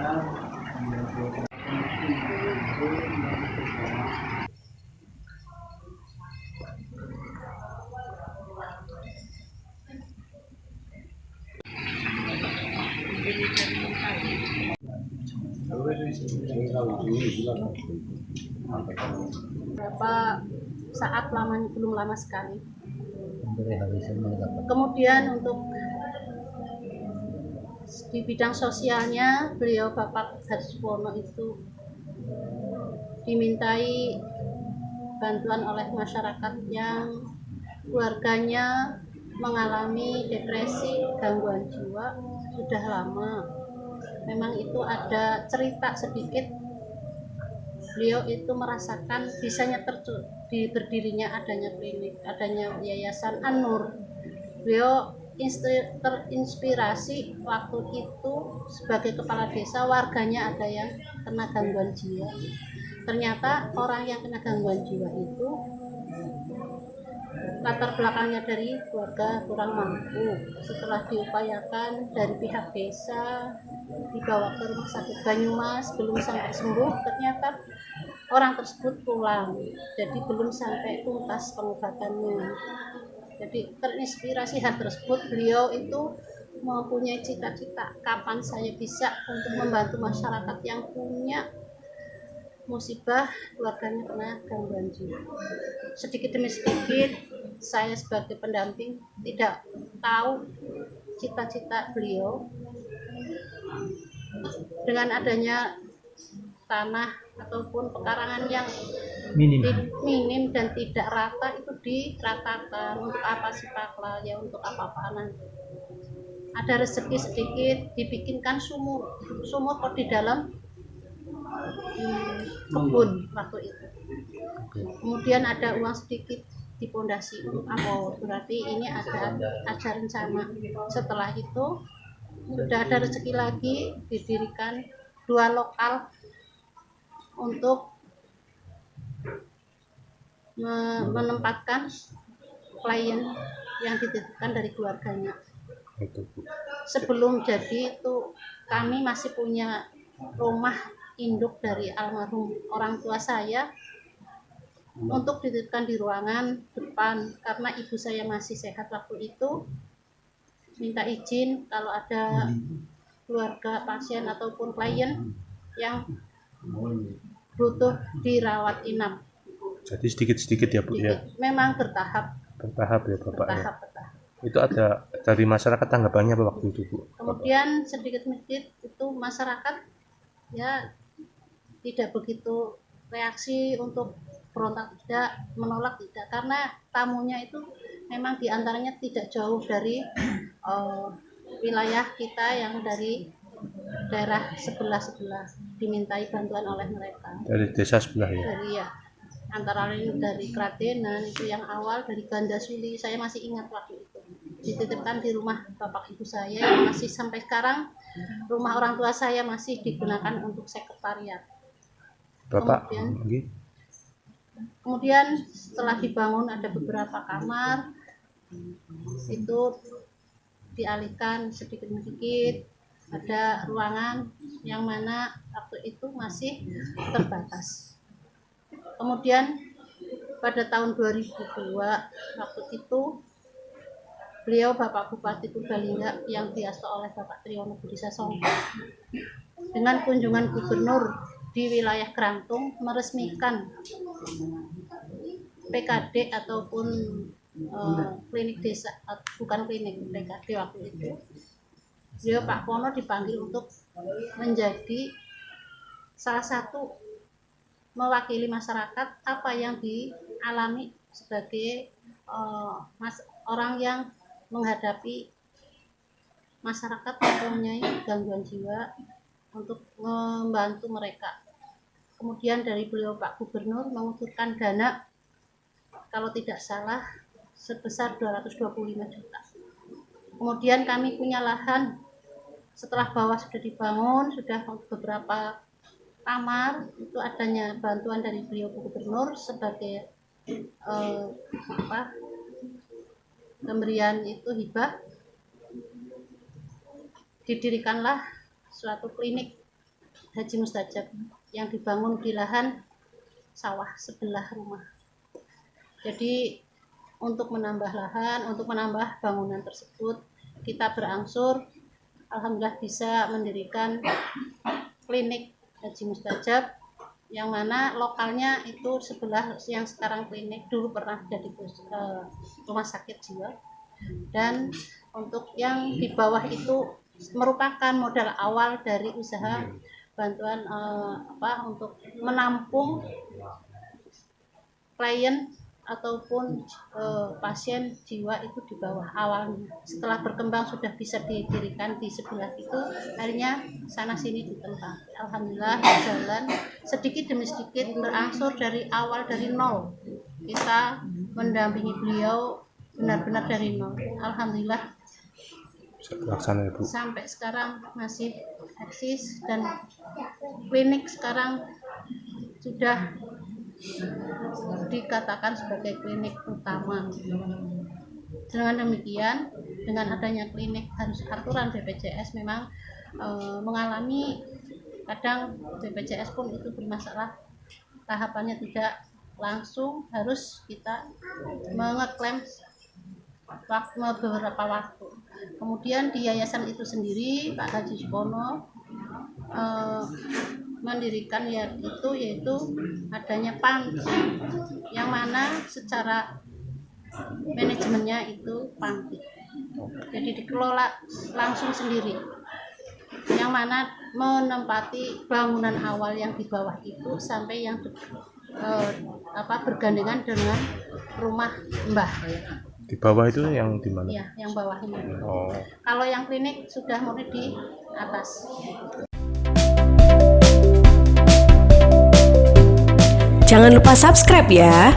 Berapa saat lamanya, belum lama sekali. Kemudian untuk di bidang sosialnya, beliau Bapak Hariswono itu dimintai bantuan oleh masyarakat yang keluarganya mengalami depresi, gangguan jiwa sudah lama. Memang itu ada cerita sedikit, beliau itu merasakan bisanya di berdirinya adanya klinik, adanya yayasan An-Nur. Beliau terinspirasi waktu itu sebagai kepala desa, warganya ada yang kena gangguan jiwa. Ternyata orang yang kena gangguan jiwa itu latar belakangnya dari keluarga kurang mampu. Setelah diupayakan dari pihak desa, dibawa ke rumah sakit Banyumas, belum sampai sembuh, ternyata orang tersebut pulang, jadi belum sampai tuntas pengobatannya. Jadi terinspirasi hal tersebut, beliau itu mempunyai cita-cita, kapan saya bisa untuk membantu masyarakat yang punya musibah keluarganya kena gangguan jiwa. Sedikit demi sedikit saya sebagai pendamping tidak tahu cita-cita beliau. Dengan adanya tanah ataupun pekarangan yang minim dan tidak rata, itu diratakan. Untuk apa sih Pak? Ya untuk apa-apaan nanti. Ada rezeki sedikit, dibikinkan sumur kok di dalam kebun waktu itu. Kemudian ada uang sedikit di pondasi untuk apa? Berarti ini ada rencana. Setelah itu sudah ada rezeki lagi, didirikan 2 lokal untuk menempatkan klien yang dititipkan dari keluarganya. Sebelum jadi itu kami masih punya rumah induk dari almarhum orang tua saya untuk dititipkan di ruangan depan, karena ibu saya masih sehat waktu itu. Minta izin kalau ada keluarga pasien ataupun klien yang butuh dirawat inap. Jadi sedikit-sedikit ya Bu ya? Memang bertahap Ya Bapak bertahap. Itu ada dari masyarakat tanggapannya apa waktu itu Bu? Kemudian sedikit-sedikit itu masyarakat ya tidak begitu reaksi untuk berontak, tidak, menolak tidak, karena tamunya itu memang diantaranya tidak jauh dari wilayah kita yang dari daerah sebelah dimintai bantuan oleh mereka. Dari desa sebelah ya? Dari antara lain dari Kradenan, itu yang awal dari Gandasuli, saya masih ingat waktu itu. Dititipkan di rumah bapak ibu saya yang masih sampai sekarang rumah orang tua saya masih digunakan untuk sekretariat. Kemudian setelah dibangun ada beberapa kamar, itu dialihkan sedikit-sedikit, ada ruangan yang mana waktu itu masih terbatas. Kemudian pada tahun 2002 waktu itu beliau Bapak Bupati Purbalingga yang diaso oleh Bapak Triyono Budi Sasongko dengan kunjungan gubernur di wilayah Grangtung meresmikan PKD ataupun klinik desa, bukan klinik, PKD waktu itu. Beliau Pak Pono dipanggil untuk menjadi salah satu mewakili masyarakat apa yang dialami sebagai orang yang menghadapi masyarakat yang mempunyai gangguan jiwa, untuk membantu mereka. Kemudian dari beliau Pak Gubernur mengucurkan dana, kalau tidak salah sebesar 225 juta. Kemudian kami punya lahan, setelah bawah sudah dibangun, sudah beberapa kamar, itu adanya bantuan dari beliau Gubernur sebagai pemberian itu hibah, didirikanlah suatu klinik Haji Mustajab yang dibangun di lahan sawah sebelah rumah. Jadi untuk menambah lahan, untuk menambah bangunan tersebut, kita berangsur alhamdulillah bisa mendirikan klinik Haji Mustajab yang mana lokalnya itu sebelah yang sekarang klinik, dulu pernah jadi rumah sakit jiwa. Dan untuk yang di bawah itu merupakan modal awal dari usaha bantuan untuk menampung klien ataupun pasien jiwa itu di bawah awalnya. Setelah berkembang sudah bisa didirikan di sebelah itu, akhirnya sana sini ditempati. Alhamdulillah jalan sedikit demi sedikit berangsur dari awal, dari nol. Kita mendampingi beliau benar-benar dari nol. Alhamdulillah Terlaksana ya Bu. sampai sekarang masih eksis dan klinik sekarang sudah dikatakan sebagai klinik utama. Dengan demikian, dengan adanya klinik harus aturan BPJS memang mengalami kadang BPJS pun itu bermasalah, tahapannya tidak langsung, harus kita mengeklaim beberapa waktu. Kemudian di yayasan itu sendiri Pak Haji Supono mendirikan yaitu adanya panti yang mana secara manajemennya itu panti, jadi dikelola langsung sendiri, yang mana menempati bangunan awal yang di bawah itu sampai yang bergandengan dengan rumah Mbah. Di bawah itu yang di mana? Iya, yang bawah ini. Oh. Kalau yang klinik sudah mulai di atas. Jangan lupa subscribe ya.